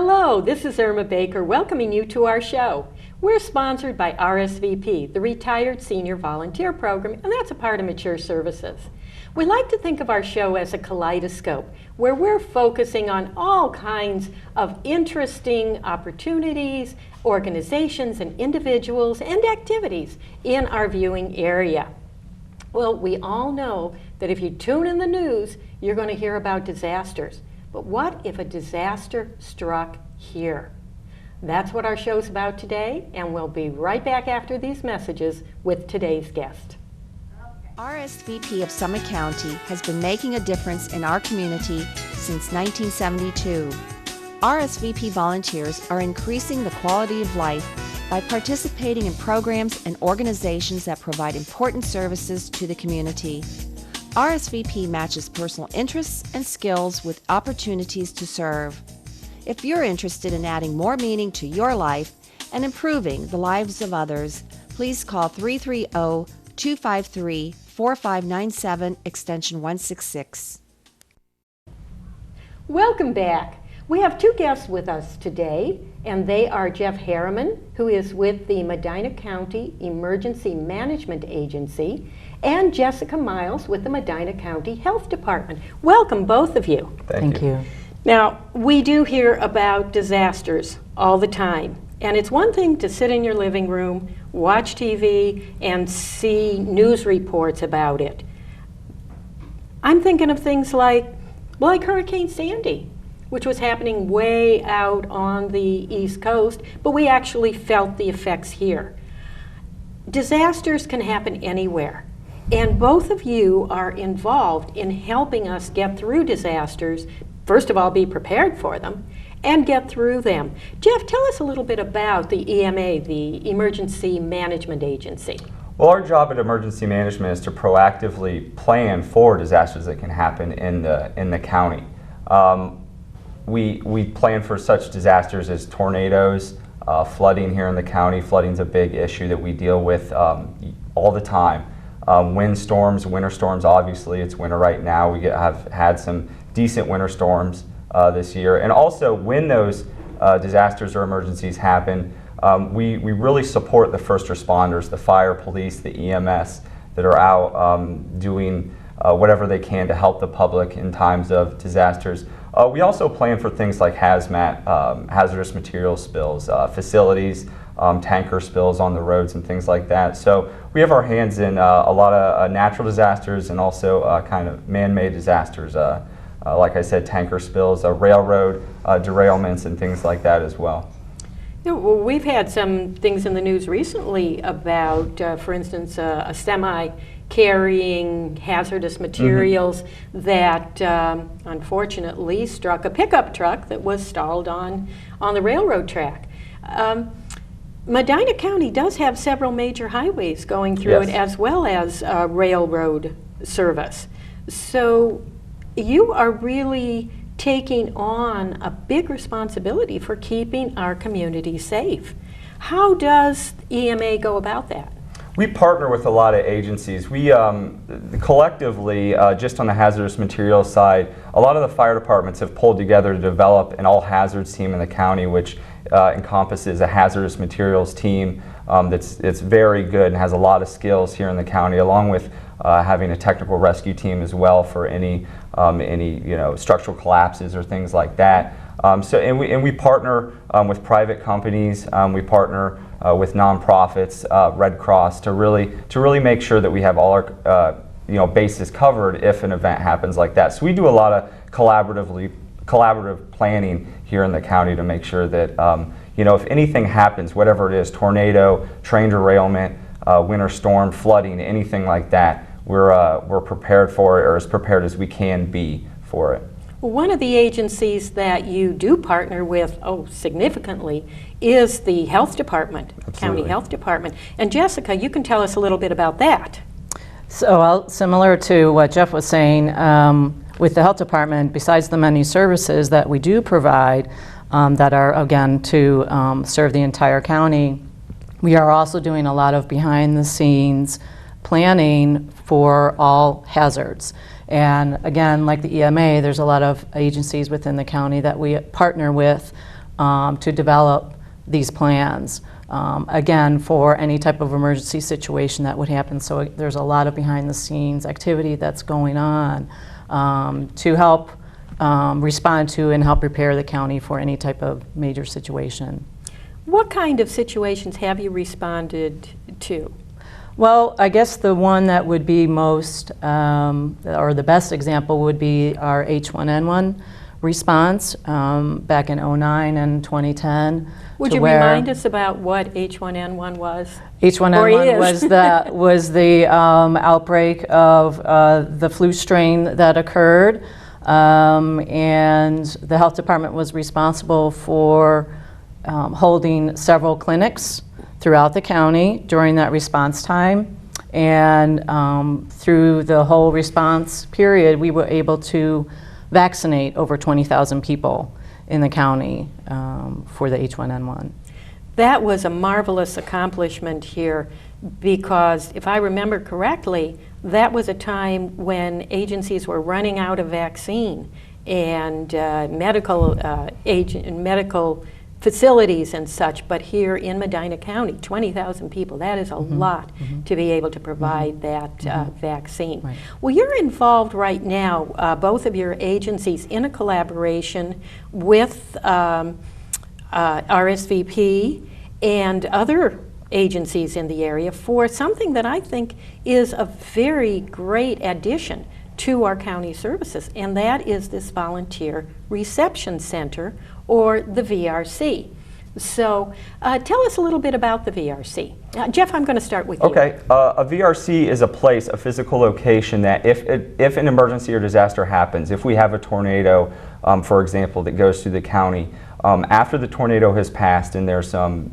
Hello, this is Irma Baker welcoming you to our show. We're sponsored by RSVP, the Retired Senior Volunteer Program, and that's a part of Mature Services. We like to think of our show as a kaleidoscope, where we're focusing on all kinds of interesting opportunities, organizations, and individuals and activities in our viewing area. Well, we all know that if you tune in the news, you're going to hear about disasters. But what if a disaster struck here? That's what our show's about today, and we'll be right back after these messages with today's guest. RSVP of Summit County has been making a difference in our community since 1972. RSVP volunteers are increasing the quality of life by participating in programs and organizations that provide important services to the community. RSVP matches personal interests and skills with opportunities to serve. If you're interested in adding more meaning to your life and improving the lives of others, please call 330-253-4597, extension 166. Welcome back. We have two guests with us today, and they are Jeff Harriman, who is with the Medina County Emergency Management Agency, and Jessica Miles with the Medina County Health Department. Welcome, both of you. Thank you. Now, we do hear about disasters all the time, and it's one thing to sit in your living room, watch TV, and see news reports about it. I'm thinking of things like Hurricane Sandy, which was happening way out on the East Coast, but we actually felt the effects here. Disasters can happen anywhere, and both of you are involved in helping us get through disasters. First of all, be prepared for them and get through them. Jeff, tell us a little bit about the EMA, the Emergency Management Agency. Well, our job at emergency management is to proactively plan for disasters that can happen in the county. We plan for such disasters as tornadoes, flooding here in the county. Flooding's a big issue that we deal with all the time. Windstorms, winter storms, obviously it's winter right now. We have had some decent winter storms this year. And also when those disasters or emergencies happen, we really support the first responders, the fire, police, the EMS that are out doing whatever they can to help the public in times of disasters. We also plan for things like hazmat, hazardous material spills, facilities, tanker spills on the roads and things like that. So we have our hands in a lot of natural disasters and also kind of man-made disasters. Like I said, tanker spills, railroad derailments and things like that as well. Yeah, well, we've had some things in the news recently about, for instance, a semi carrying hazardous materials that unfortunately struck a pickup truck that was stalled on the railroad track. Medina County does have several major highways going through it, as well as railroad service. So you are really taking on a big responsibility for keeping our community safe. How does EMA go about that? We partner with a lot of agencies. We collectively, just on the hazardous materials side, a lot of the fire departments have pulled together to develop an all hazards team in the county, which encompasses a hazardous materials team that's very good and has a lot of skills here in the county, along with having a technical rescue team as well for any structural collapses or things like that. And we partner with private companies. We partner with nonprofits, Red Cross, to really make sure that we have all our bases covered if an event happens like that. So we do a lot of collaborative planning here in the county to make sure that if anything happens, whatever it is, tornado, train derailment, winter storm, flooding, anything like that, we're prepared for it, or as prepared as we can be for it. Well, one of the agencies that you do partner with, significantly, is the Health Department, County Health Department. And Jessica, you can tell us a little bit about that. So similar to what Jeff was saying, with the Health Department, besides the many services that we do provide that are, again, to serve the entire county, we are also doing a lot of behind-the-scenes planning for all hazards. And again, like the EMA, there's a lot of agencies within the county that we partner with to develop these plans. Again, for any type of emergency situation that would happen. So there's a lot of behind the scenes activity that's going on to help respond to and help prepare the county for any type of major situation. What kind of situations have you responded to? Well, I guess the one that would be most, or the best example would be our H1N1 response back in '09 and 2010. Would you remind us about what H1N1 was? H1N1 was the outbreak of the flu strain that occurred, and the health department was responsible for holding several clinics throughout the county during that response time. And through the whole response period, we were able to vaccinate over 20,000 people in the county for the H1N1. That was a marvelous accomplishment here because, if I remember correctly, that was a time when agencies were running out of vaccine and medical facilities and such, but here in Medina County, 20,000 people, that is a lot to be able to provide that vaccine. Right. Well, you're involved right now, both of your agencies, in a collaboration with RSVP and other agencies in the area for something that I think is a very great addition to our county services, and that is this Volunteer Reception Center, or the VRC. So tell us a little bit about the VRC. Jeff, I'm going to start with you. Okay, a VRC is a place, a physical location that if an emergency or disaster happens, if we have a tornado, for example, that goes through the county, after the tornado has passed and there's some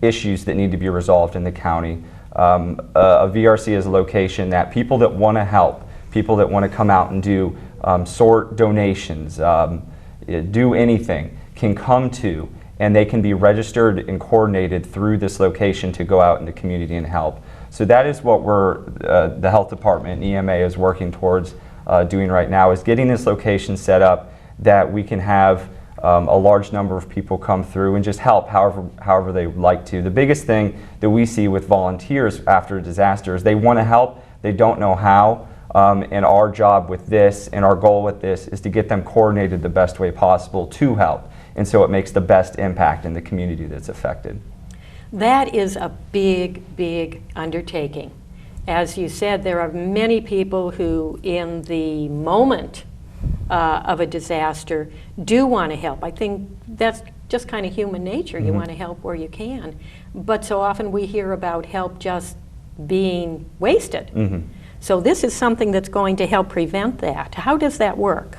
issues that need to be resolved in the county, a VRC is a location that people that want to help, people that want to come out and do sort donations, do anything, can come to, and they can be registered and coordinated through this location to go out in the community and help. So that is what the health department and EMA is working towards doing right now, is getting this location set up that we can have a large number of people come through and just help however they would like to. The biggest thing that we see with volunteers after a disaster is they want to help, they don't know how. And our job with this and our goal with this is to get them coordinated the best way possible to help. And so it makes the best impact in the community that's affected. That is a big, big undertaking. As you said, there are many people who, in the moment of a disaster, do want to help. I think that's just kind of human nature. You want to help where you can. But so often we hear about help just being wasted. So this is something that's going to help prevent that. How does that work?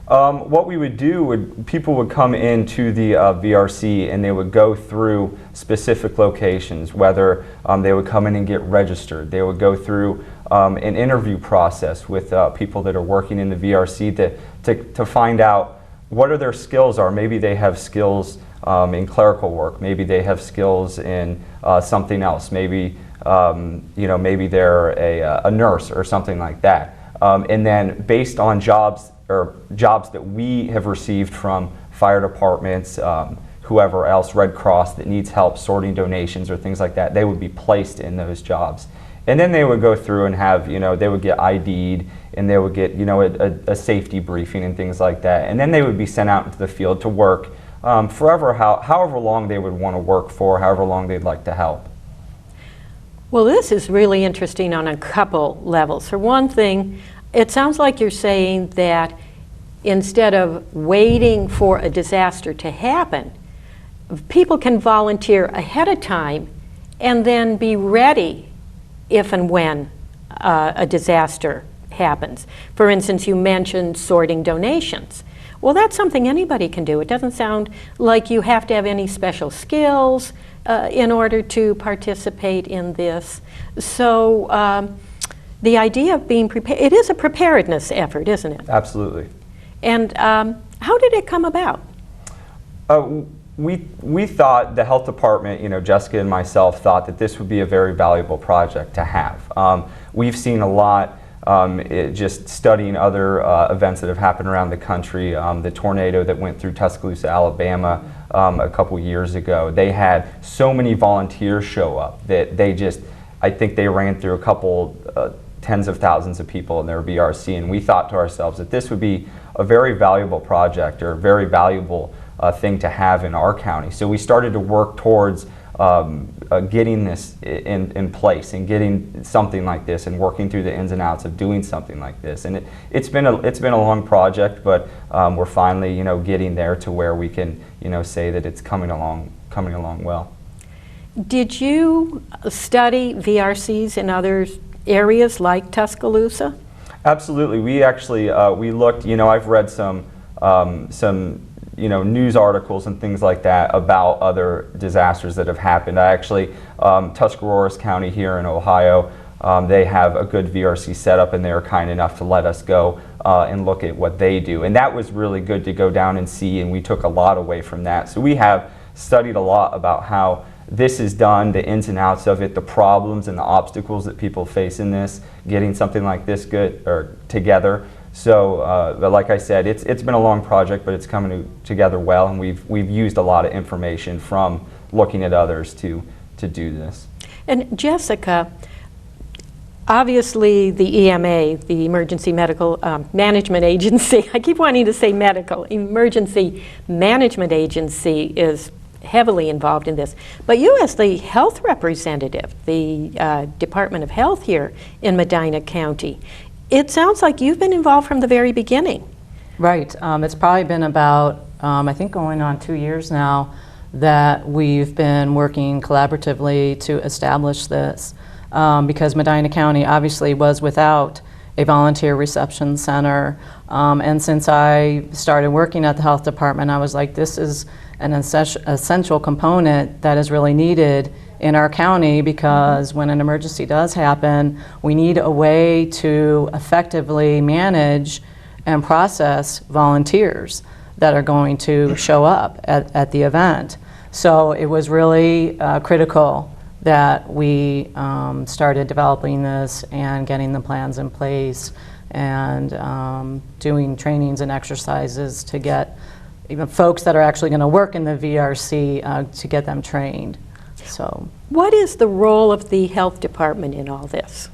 What we would do people would come into the VRC and they would go through specific locations, whether they would come in and get registered. They would go through an interview process with people that are working in the VRC to find out what are their skills are. Maybe they have skills in clerical work. Maybe they have skills in something else. Maybe maybe they're a nurse or something like that. And then based on jobs that we have received from fire departments, whoever else, Red Cross, that needs help sorting donations or things like that, they would be placed in those jobs. And then they would go through and have, they would get ID'd and they would get, a safety briefing and things like that. And then they would be sent out into the field to work however long they would want to work for, however long they'd like to help. Well, this is really interesting on a couple levels. For one thing, it sounds like you're saying that instead of waiting for a disaster to happen, people can volunteer ahead of time and then be ready if and when a disaster happens. For instance, you mentioned sorting donations. Well, that's something anybody can do. It doesn't sound like you have to have any special skills in order to participate in this. So the idea of being prepared, it is a preparedness effort, isn't it? Absolutely. And how did it come about? We thought, the health department, Jessica and myself thought that this would be a very valuable project to have. We've seen a lot just studying other events that have happened around the country. The tornado that went through Tuscaloosa, Alabama a couple years ago, they had so many volunteers show up that I think they ran through a couple tens of thousands of people in their VRC, and we thought to ourselves that this would be a very valuable project or a very valuable thing to have in our county. So we started to work towards getting this in place and getting something like this and working through the ins and outs of doing something like this. And it's been a long project, but we're finally getting there to where we can say that it's coming along well. Did you study VRCs in other areas like Tuscaloosa? Absolutely. We actually we looked. I've read some news articles and things like that about other disasters that have happened. I actually Tuscarawas County here in Ohio, they have a good VRC setup, and they were kind enough to let us go and look at what they do, and that was really good to go down and see. And we took a lot away from that. So we have studied a lot about how this is done, the ins and outs of it, the problems and the obstacles that people face in this, getting something like this good or together. So, but like I said, it's been a long project, but it's coming together well, and we've used a lot of information from looking at others to do this. And Jessica, obviously the EMA, the Emergency Medical Management Agency, I keep wanting to say medical, Emergency Management Agency is heavily involved in this. But you, as the health representative, the Department of Health here in Medina County, it sounds like you've been involved from the very beginning. Right. It's probably been about, I think, going on 2 years now that we've been working collaboratively to establish this, because Medina County obviously was without a volunteer reception center. And since I started working at the health department, I was like, this is an essential component that is really needed in our county, because when an emergency does happen, we need a way to effectively manage and process volunteers that are going to show up at the event. So it was really critical that we started developing this and getting the plans in place and doing trainings and exercises to get even folks that are actually going to work in the VRC to get them trained. So, what is the role of the health department in all this?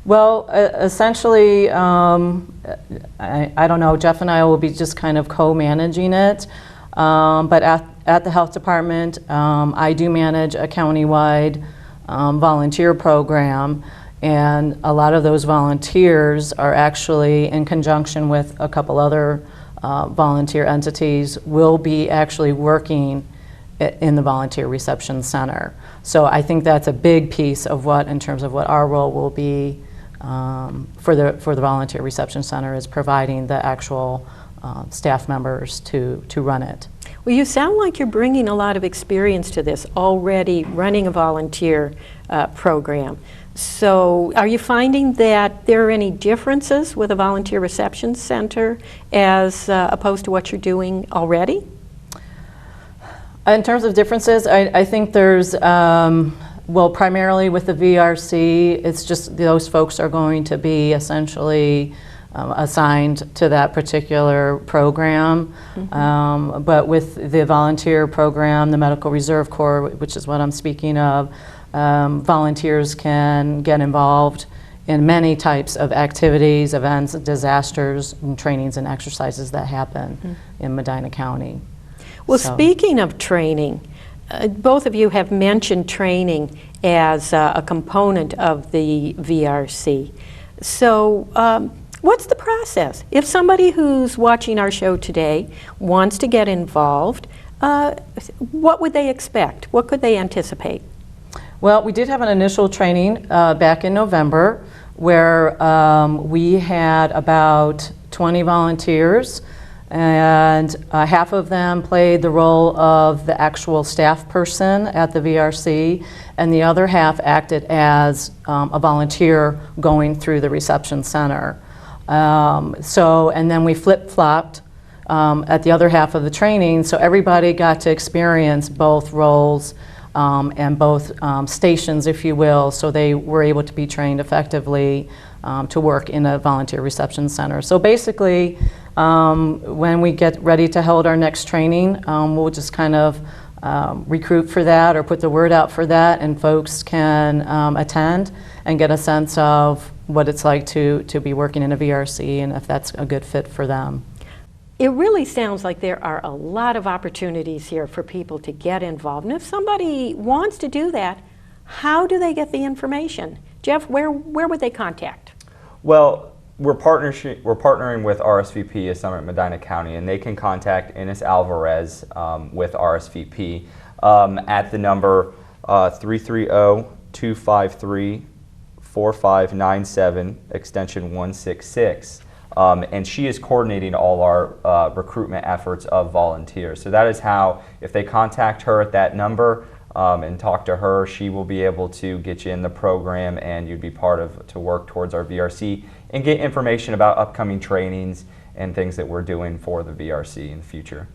Well, essentially, I don't know, Jeff and I will be just kind of co-managing it, but at the health department, I do manage a countywide volunteer program, and a lot of those volunteers are actually in conjunction with a couple other volunteer entities will be actually working in the volunteer reception center. So I think that's a big piece of in terms of what our role will be for the volunteer reception center, is providing the actual staff members to run it. Well, you sound like you're bringing a lot of experience to this already, running a volunteer program. So are you finding that there are any differences with a volunteer reception center as opposed to what you're doing already? In terms of differences, I think there's, well, primarily with the VRC, it's just those folks are going to be essentially assigned to that particular program. Mm-hmm. But with the volunteer program, the Medical Reserve Corps, which is what I'm speaking of, volunteers can get involved in many types of activities, events, disasters, and trainings and exercises that happen in Medina County. Well, speaking of training, both of you have mentioned training as a component of the VRC. So what's the process? If somebody who's watching our show today wants to get involved, what would they expect? What could they anticipate? Well, we did have an initial training back in November where we had about 20 volunteers, and half of them played the role of the actual staff person at the VRC, and the other half acted as a volunteer going through the reception center. And then we flip-flopped at the other half of the training, so everybody got to experience both roles and both stations, if you will, so they were able to be trained effectively to work in a volunteer reception center. So basically, when we get ready to hold our next training, we'll just kind of recruit for that or put the word out for that, and folks can attend and get a sense of what it's like to be working in a VRC and if that's a good fit for them. It really sounds like there are a lot of opportunities here for people to get involved. And if somebody wants to do that, how do they get the information? Jeff, where would they contact? Well, we're partnering with RSVP of Summit Medina County, and they can contact Ines Alvarez with RSVP at the number 330-253-4597, extension 166. And she is coordinating all our recruitment efforts of volunteers. So that is how, if they contact her at that number and talk to her, she will be able to get you in the program, and you'd be to work towards our VRC and get information about upcoming trainings and things that we're doing for the VRC in the future.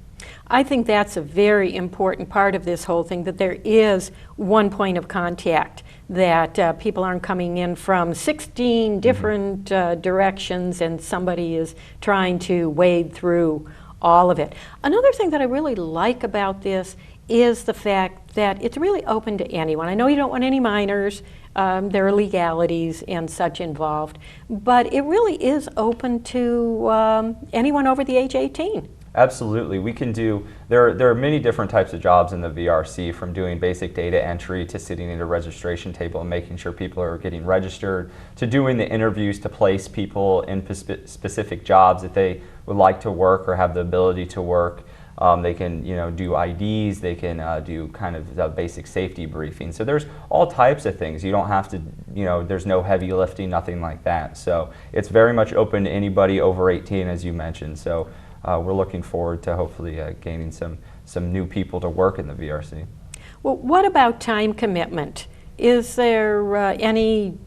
I think that's a very important part of this whole thing, that there is one point of contact, that people aren't coming in from 16 different directions and somebody is trying to wade through all of it. Another thing that I really like about this is the fact that it's really open to anyone. I know you don't want any minors, there are legalities and such involved, but it really is open to anyone over the age 18. Absolutely. We can do, there are many different types of jobs in the VRC, from doing basic data entry to sitting at a registration table and making sure people are getting registered, to doing the interviews to place people in specific jobs that they would like to work or have the ability to work. They can, do IDs, they can do kind of the basic safety briefing. So there's all types of things. You don't have to, there's no heavy lifting, nothing like that. So it's very much open to anybody over 18, as you mentioned. So we're looking forward to hopefully gaining some new people to work in the VRC. Well, what about time commitment? Is there any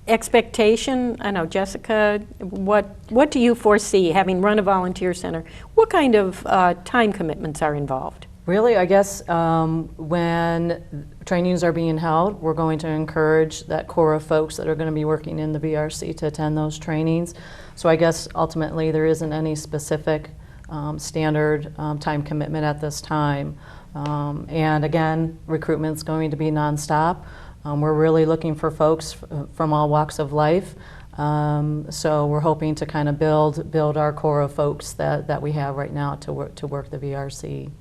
expectation? I know, Jessica, what do you foresee, having run a volunteer center? What kind of time commitments are involved? Really, I guess when trainings are being held, we're going to encourage that core of folks that are going to be working in the VRC to attend those trainings. So I guess ultimately there isn't any specific standard time commitment at this time. And again, recruitment's going to be nonstop. We're really looking for folks from all walks of life. So we're hoping to kind of build our core of folks that we have right now to work the VRC.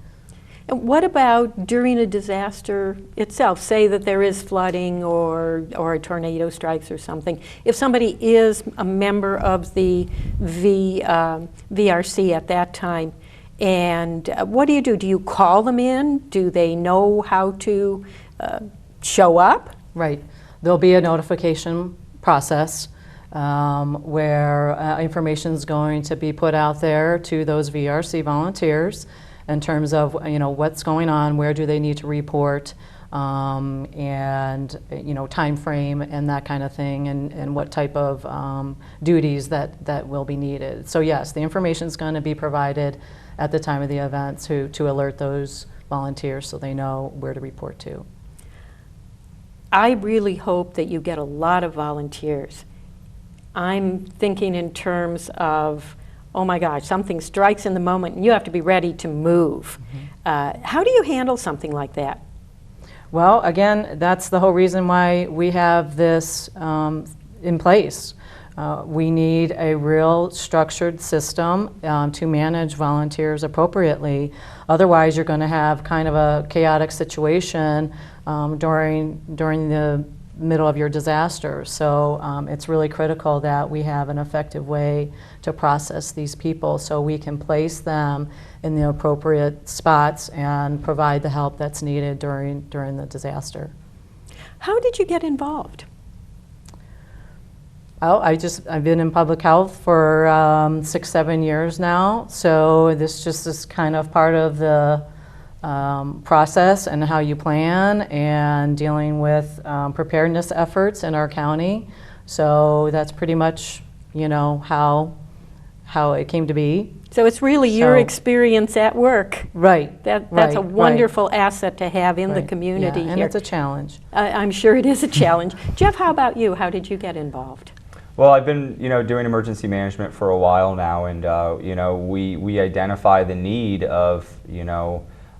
And what about during a disaster itself? Say that there is flooding or a tornado strikes or something. If somebody is a member of the VRC at that time, and what do? Do you call them in? Do they know how to show up? Right. There'll be a notification process where information is going to be put out there to those VRC volunteers in terms of what's going on, where do they need to report, and time frame and that kind of thing, and what type of duties that will be needed. So yes, the information is going to be provided at the time of the event to alert those volunteers so they know where to report to. I really hope that you get a lot of volunteers. I'm thinking in terms of, oh my gosh, something strikes in the moment and you have to be ready to move. Mm-hmm. How do you handle something like that? Well, again, that's the whole reason why we have this in place. We need a real structured system to manage volunteers appropriately. Otherwise, you're going to have kind of a chaotic situation during the middle of your disaster. So it's really critical that we have an effective way to process these people so we can place them in the appropriate spots and provide the help that's needed during the disaster. How did you get involved? Oh, I've been in public health for 6-7 years now, so this just is kind of part of the process and how you plan and dealing with preparedness efforts in our county. So that's pretty much how it came to be. So it's really your So- experience at work. Right. That's right, a wonderful asset to have in the right. community Yeah, and here. it's a challenge. I'm sure it is a challenge. Jeff, how about you? How did you get involved? Well, I've been, doing emergency management for a while now, and we identify the need of,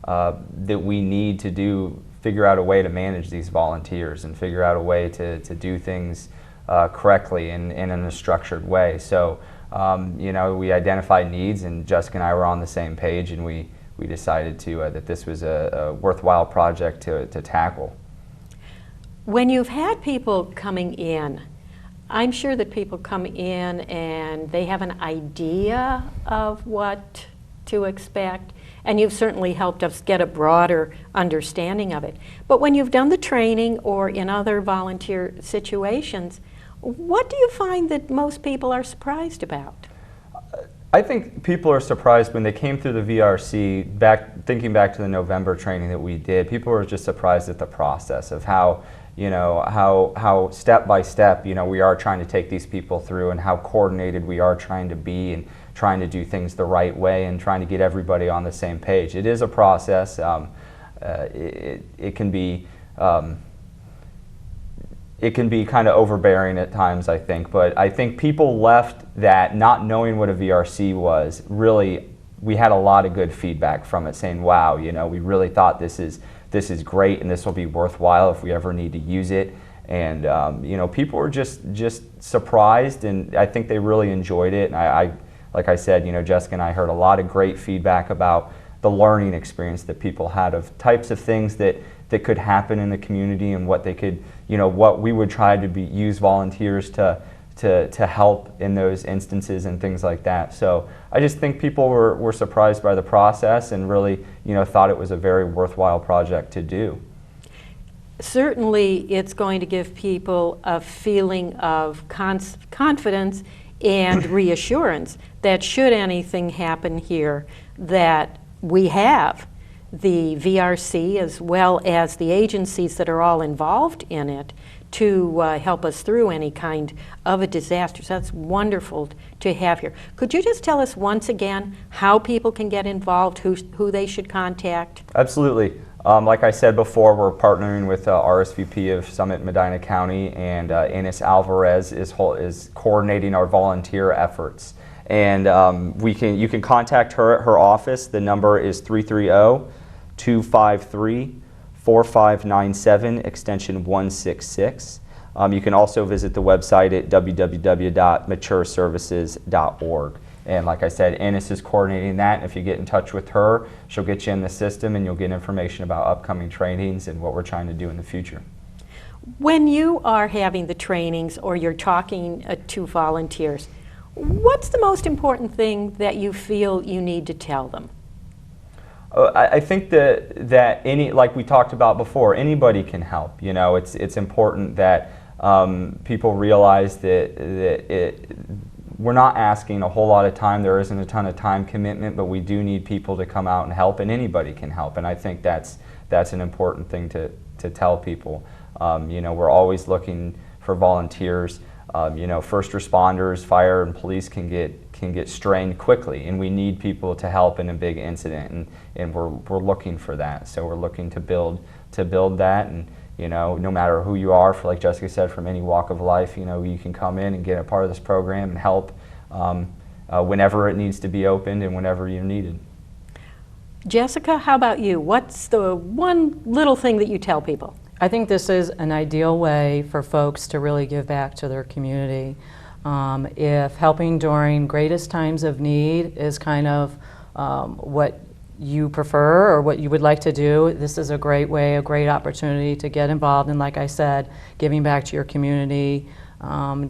that we need to figure out a way to manage these volunteers and figure out a way to do things correctly and in a structured way. So, we identified needs, and Jessica and I were on the same page, and we decided that this was a worthwhile project to tackle. When you've had people coming in, I'm sure that people come in and they have an idea of what to expect, and you've certainly helped us get a broader understanding of it. But when you've done the training or in other volunteer situations, what do you find that most people are surprised about? I think people are surprised when they came through the VRC, thinking back to the November training that we did, people were just surprised at the process of how step by step, we are trying to take these people through, and how coordinated we are trying to be and trying to do things the right way and trying to get everybody on the same page. It is a process. It can be kind of overbearing at times, I think, but I think people left that not knowing what a VRC was. Really, we had a lot of good feedback from it, saying, wow, we really thought this is great, and this will be worthwhile if we ever need to use it. And people were just surprised, and I think they really enjoyed it. And I like I said, Jessica and I heard a lot of great feedback about the learning experience that people had of types of things that could happen in the community, and what they could, what we would try to use volunteers to help in those instances and things like that. So I just think people were surprised by the process, and really, thought it was a very worthwhile project to do. Certainly, it's going to give people a feeling of confidence and reassurance that should anything happen here, that we have the VRC as well as the agencies that are all involved in it to help us through any kind of a disaster. So that's wonderful to have here. Could you just tell us once again how people can get involved, who they should contact? Absolutely. Like I said before, we're partnering with RSVP of Summit Medina County, and Ines Alvarez is coordinating our volunteer efforts. And you can contact her at her office. The number is 330-253-4597, extension 166. You can also visit the website at www.matureservices.org. And like I said, Ines is coordinating that. And if you get in touch with her, she'll get you in the system, and you'll get information about upcoming trainings and what we're trying to do in the future. When you are having the trainings or you're talking to volunteers, what's the most important thing that you feel you need to tell them? I think that like we talked about before, anybody can help. It's important that people realize that we're not asking a whole lot of time. There isn't a ton of time commitment, but we do need people to come out and help, and anybody can help. And I think that's an important thing to tell people. We're always looking for volunteers. First responders, fire, and police can get strained quickly, and we need people to help in a big incident, and we're looking for that. So we're looking to build that, and no matter who you are, like Jessica said, from any walk of life, you can come in and get a part of this program and help whenever it needs to be opened and whenever you're needed. Jessica, how about you? What's the one little thing that you tell people? I think this is an ideal way for folks to really give back to their community. If helping during greatest times of need is kind of what you prefer or what you would like to do, this is a great way, a great opportunity to get involved in, like I said, giving back to your community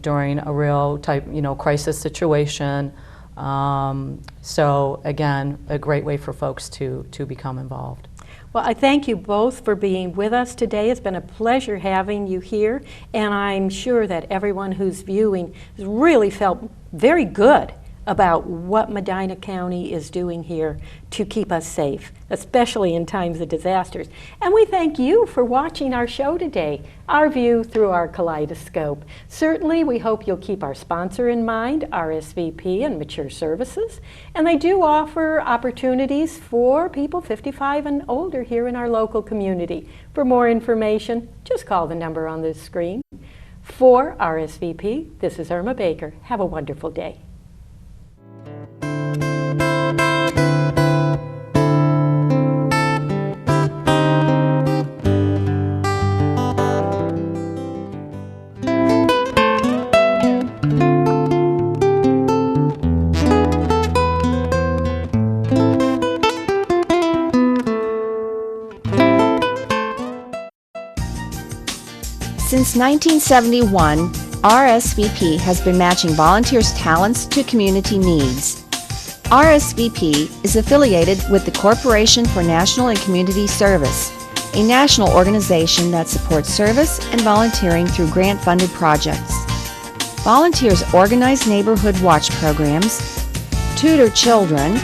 during a real type, crisis situation. So again, a great way for folks to become involved. Well, I thank you both for being with us today. It's been a pleasure having you here, and I'm sure that everyone who's viewing has really felt very good about what Medina County is doing here to keep us safe, especially in times of disasters. And we thank you for watching our show today, Our View Through Our Kaleidoscope. Certainly, we hope you'll keep our sponsor in mind, RSVP and Mature Services. And they do offer opportunities for people 55 and older here in our local community. For more information, just call the number on the screen. For RSVP, this is Irma Baker. Have a wonderful day. Since 1971, RSVP has been matching volunteers' talents to community needs. RSVP is affiliated with the Corporation for National and Community Service, a national organization that supports service and volunteering through grant-funded projects. Volunteers organize neighborhood watch programs, tutor children,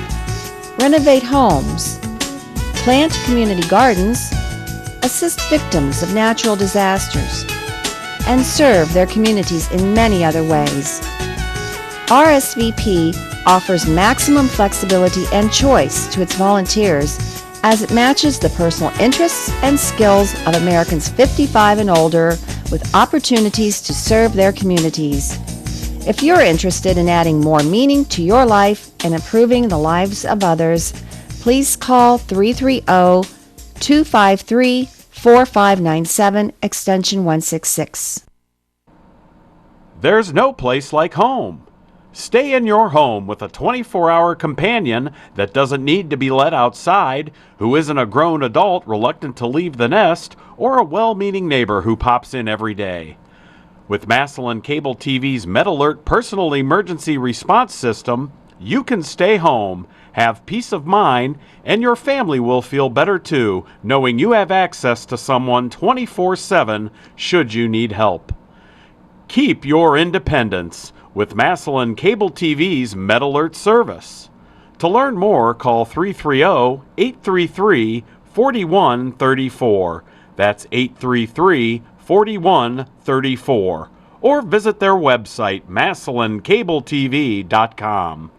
renovate homes, plant community gardens, assist victims of natural disasters, and serve their communities in many other ways. RSVP offers maximum flexibility and choice to its volunteers as it matches the personal interests and skills of Americans 55 and older with opportunities to serve their communities. If you're interested in adding more meaning to your life and improving the lives of others, please call 330-253-4597, extension 166. There's no place like home. Stay in your home with a 24-hour companion that doesn't need to be let outside, who isn't a grown adult reluctant to leave the nest, or a well-meaning neighbor who pops in every day. With Massillon Cable TV's MedAlert Personal Emergency Response System, you can stay home, have peace of mind, and your family will feel better too, knowing you have access to someone 24/7 should you need help. Keep your independence with Massillon Cable TV's MedAlert service. To learn more, call 330-833-4134. That's 833-4134. Or visit their website, MassillonCableTV.com.